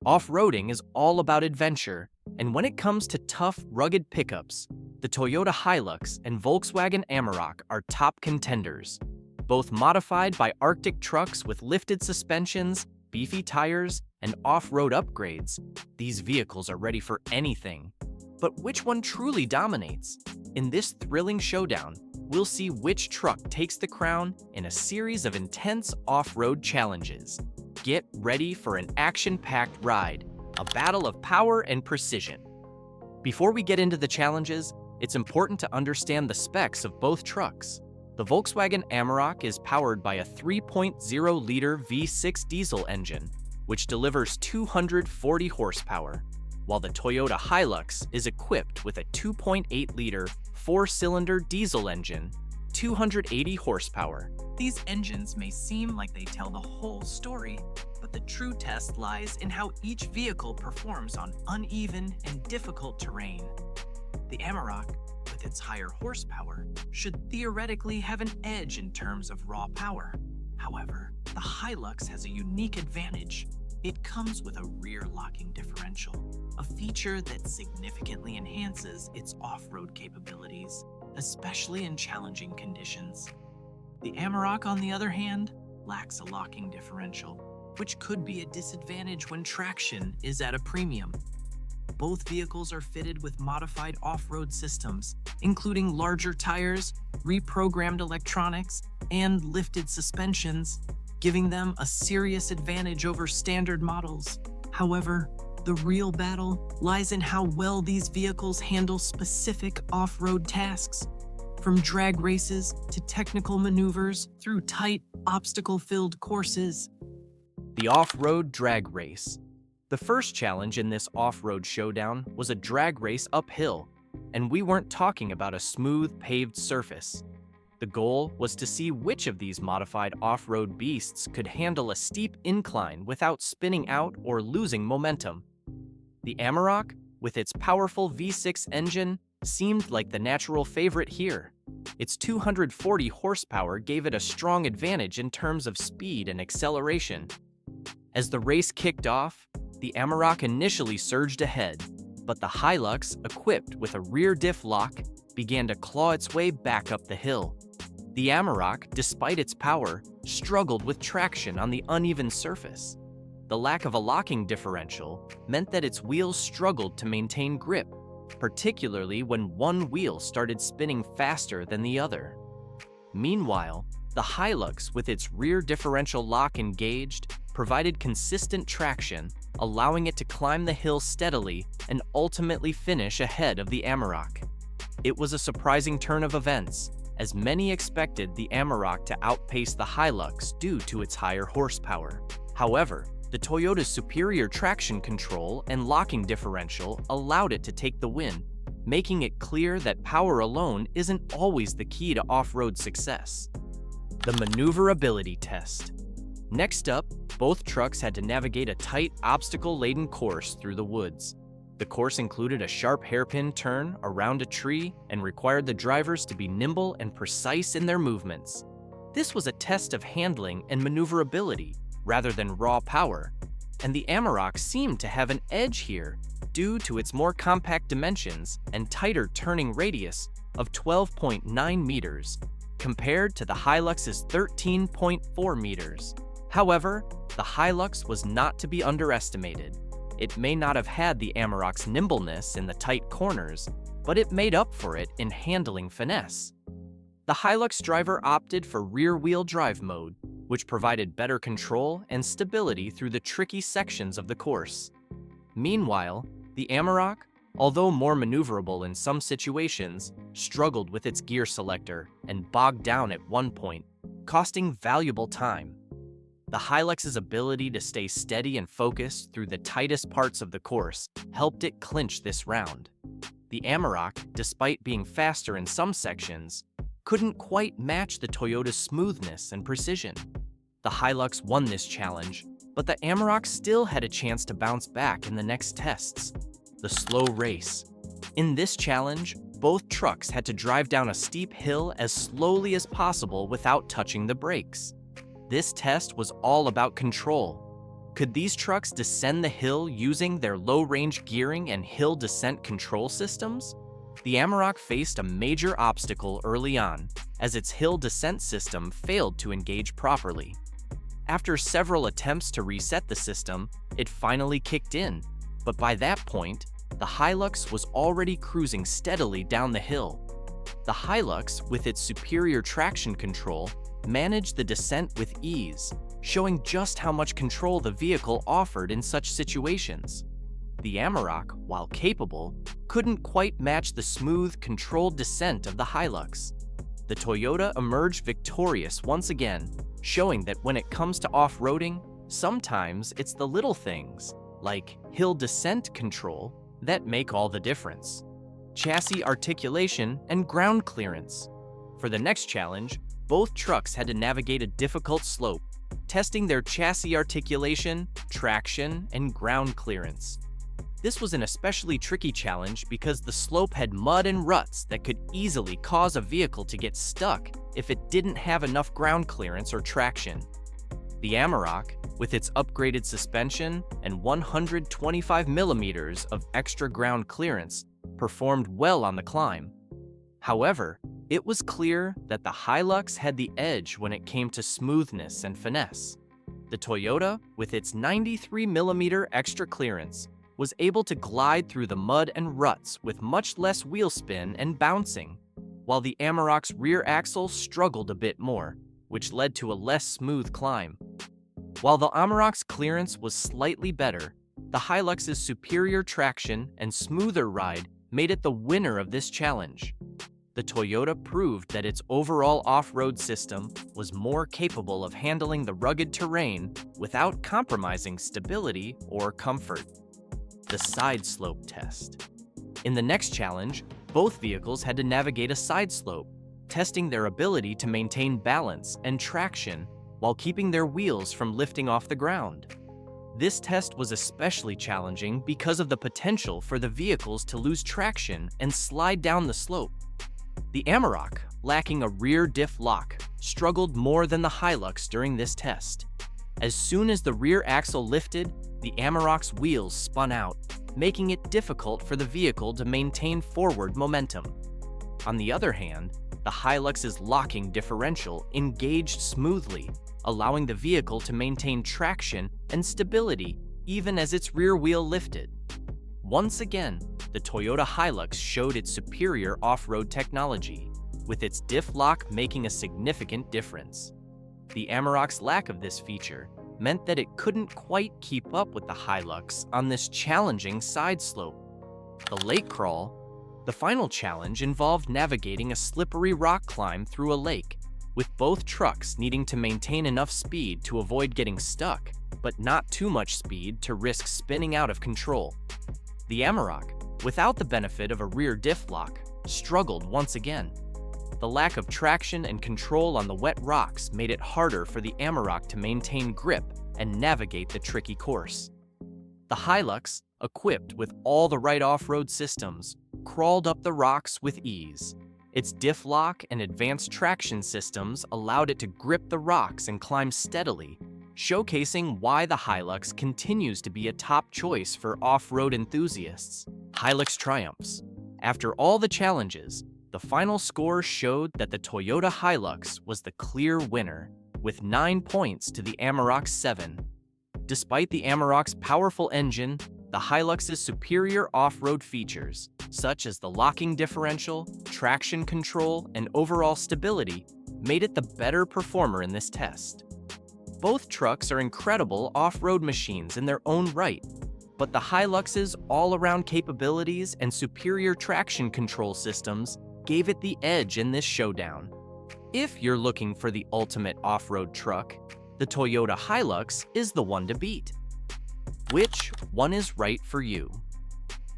Off-roading is all about adventure, and when it comes to tough, rugged pickups, the Toyota Hilux and Volkswagen Amarok are top contenders. Both modified by Arctic trucks with lifted suspensions, beefy tires, and off-road upgrades, these vehicles are ready for anything. But which one truly dominates? In this thrilling showdown, we'll see which truck takes the crown in a series of intense off-road challenges. Get ready for an action-packed ride, a battle of power and precision. Before we get into the challenges, it's important to understand the specs of both trucks. The Volkswagen Amarok is powered by a 3.0-liter V6 diesel engine, which delivers 240 horsepower, while the Toyota Hilux is equipped with a 2.8-liter four-cylinder diesel engine, 280 horsepower. These engines may seem like they tell the whole story, but the true test lies in how each vehicle performs on uneven and difficult terrain. The Amarok, with its higher horsepower, should theoretically have an edge in terms of raw power. However, the Hilux has a unique advantage. It comes with a rear-locking differential, a feature that significantly enhances its off-road capabilities, especially in challenging conditions. The Amarok, on the other hand, lacks a locking differential, which could be a disadvantage when traction is at a premium. Both vehicles are fitted with modified off-road systems, including larger tires, reprogrammed electronics, and lifted suspensions, giving them a serious advantage over standard models. However, the real battle lies in how well these vehicles handle specific off-road tasks, from drag races to technical maneuvers through tight, obstacle-filled courses. The off-road drag race. The first challenge in this off-road showdown was a drag race uphill, and we weren't talking about a smooth, paved surface. The goal was to see which of these modified off-road beasts could handle a steep incline without spinning out or losing momentum. The Amarok, with its powerful V6 engine, seemed like the natural favorite here. Its 240 horsepower gave it a strong advantage in terms of speed and acceleration. As the race kicked off, the Amarok initially surged ahead, but the Hilux, equipped with a rear diff lock, began to claw its way back up the hill. The Amarok, despite its power, struggled with traction on the uneven surface. The lack of a locking differential meant that its wheels struggled to maintain grip, particularly when one wheel started spinning faster than the other. Meanwhile, the Hilux, with its rear differential lock engaged, provided consistent traction, allowing it to climb the hill steadily and ultimately finish ahead of the Amarok. It was a surprising turn of events, as many expected the Amarok to outpace the Hilux due to its higher horsepower. However, the Toyota's superior traction control and locking differential allowed it to take the win, making it clear that power alone isn't always the key to off-road success. The maneuverability test. Next up, both trucks had to navigate a tight, obstacle-laden course through the woods. The course included a sharp hairpin turn around a tree and required the drivers to be nimble and precise in their movements. This was a test of handling and maneuverability rather than raw power, and the Amarok seemed to have an edge here due to its more compact dimensions and tighter turning radius of 12.9 meters compared to the Hilux's 13.4 meters. However, the Hilux was not to be underestimated. It may not have had the Amarok's nimbleness in the tight corners, but it made up for it in handling finesse. The Hilux driver opted for rear-wheel drive mode, which provided better control and stability through the tricky sections of the course. Meanwhile, the Amarok, although more maneuverable in some situations, struggled with its gear selector and bogged down at one point, costing valuable time. The Hilux's ability to stay steady and focused through the tightest parts of the course helped it clinch this round. The Amarok, despite being faster in some sections, couldn't quite match the Toyota's smoothness and precision. The Hilux won this challenge, but the Amarok still had a chance to bounce back in the next tests. The slow race. In this challenge, both trucks had to drive down a steep hill as slowly as possible without touching the brakes. This test was all about control. Could these trucks descend the hill using their low-range gearing and hill descent control systems? The Amarok faced a major obstacle early on, as its hill descent system failed to engage properly. After several attempts to reset the system, it finally kicked in, but by that point, the Hilux was already cruising steadily down the hill. The Hilux, with its superior traction control, managed the descent with ease, showing just how much control the vehicle offered in such situations. The Amarok, while capable, couldn't quite match the smooth, controlled descent of the Hilux. The Toyota emerged victorious once again, showing that when it comes to off-roading, sometimes it's the little things, like hill descent control, that make all the difference. Chassis articulation and ground clearance. For the next challenge, both trucks had to navigate a difficult slope, testing their chassis articulation, traction, and ground clearance. This was an especially tricky challenge because the slope had mud and ruts that could easily cause a vehicle to get stuck if it didn't have enough ground clearance or traction. The Amarok, with its upgraded suspension and 125 millimeters of extra ground clearance, performed well on the climb. However, it was clear that the Hilux had the edge when it came to smoothness and finesse. The Toyota, with its 93 millimeter extra clearance, was able to glide through the mud and ruts with much less wheel spin and bouncing, while the Amarok's rear axle struggled a bit more, which led to a less smooth climb. While the Amarok's clearance was slightly better, the Hilux's superior traction and smoother ride made it the winner of this challenge. The Toyota proved that its overall off-road system was more capable of handling the rugged terrain without compromising stability or comfort. The side slope test. In the next challenge, both vehicles had to navigate a side slope, testing their ability to maintain balance and traction while keeping their wheels from lifting off the ground. This test was especially challenging because of the potential for the vehicles to lose traction and slide down the slope. The Amarok, lacking a rear diff lock, struggled more than the Hilux during this test. As soon as the rear axle lifted, the Amarok's wheels spun out, making it difficult for the vehicle to maintain forward momentum. On the other hand, the Hilux's locking differential engaged smoothly, allowing the vehicle to maintain traction and stability even as its rear wheel lifted. Once again, the Toyota Hilux showed its superior off-road technology, with its diff lock making a significant difference. The Amarok's lack of this feature meant that it couldn't quite keep up with the Hilux on this challenging side slope. The lake crawl. The final challenge involved navigating a slippery rock climb through a lake, with both trucks needing to maintain enough speed to avoid getting stuck, but not too much speed to risk spinning out of control. The Amarok, without the benefit of a rear diff lock, struggled once again. The lack of traction and control on the wet rocks made it harder for the Amarok to maintain grip and navigate the tricky course. The Hilux, equipped with all the right off-road systems, crawled up the rocks with ease. Its diff lock and advanced traction systems allowed it to grip the rocks and climb steadily, showcasing why the Hilux continues to be a top choice for off-road enthusiasts. Hilux triumphs. After all the challenges, the final score showed that the Toyota Hilux was the clear winner, with 9 points to the Amarok's 7. Despite the Amarok's powerful engine, the Hilux's superior off-road features, such as the locking differential, traction control, and overall stability, made it the better performer in this test. Both trucks are incredible off-road machines in their own right, but the Hilux's all-around capabilities and superior traction control systems gave it the edge in this showdown. If you're looking for the ultimate off-road truck, the Toyota Hilux is the one to beat. Which one is right for you?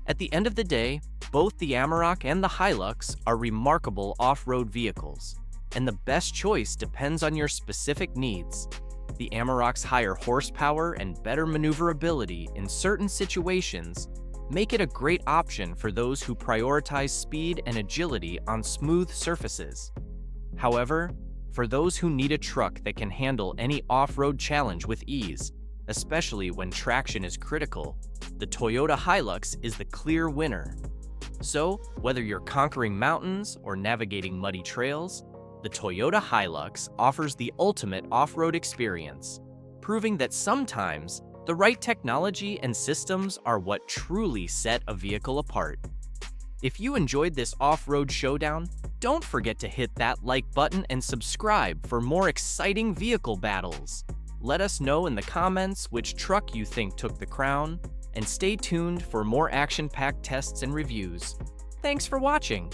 At the end of the day, both the Amarok and the Hilux are remarkable off-road vehicles, and the best choice depends on your specific needs. The Amarok's higher horsepower and better maneuverability in certain situations make it a great option for those who prioritize speed and agility on smooth surfaces. However, for those who need a truck that can handle any off-road challenge with ease, especially when traction is critical, the Toyota Hilux is the clear winner. So, whether you're conquering mountains or navigating muddy trails, the Toyota Hilux offers the ultimate off-road experience, proving that sometimes the right technology and systems are what truly set a vehicle apart. If you enjoyed this off-road showdown, don't forget to hit that like button and subscribe for more exciting vehicle battles. Let us know in the comments which truck you think took the crown, and stay tuned for more action-packed tests and reviews. Thanks for watching!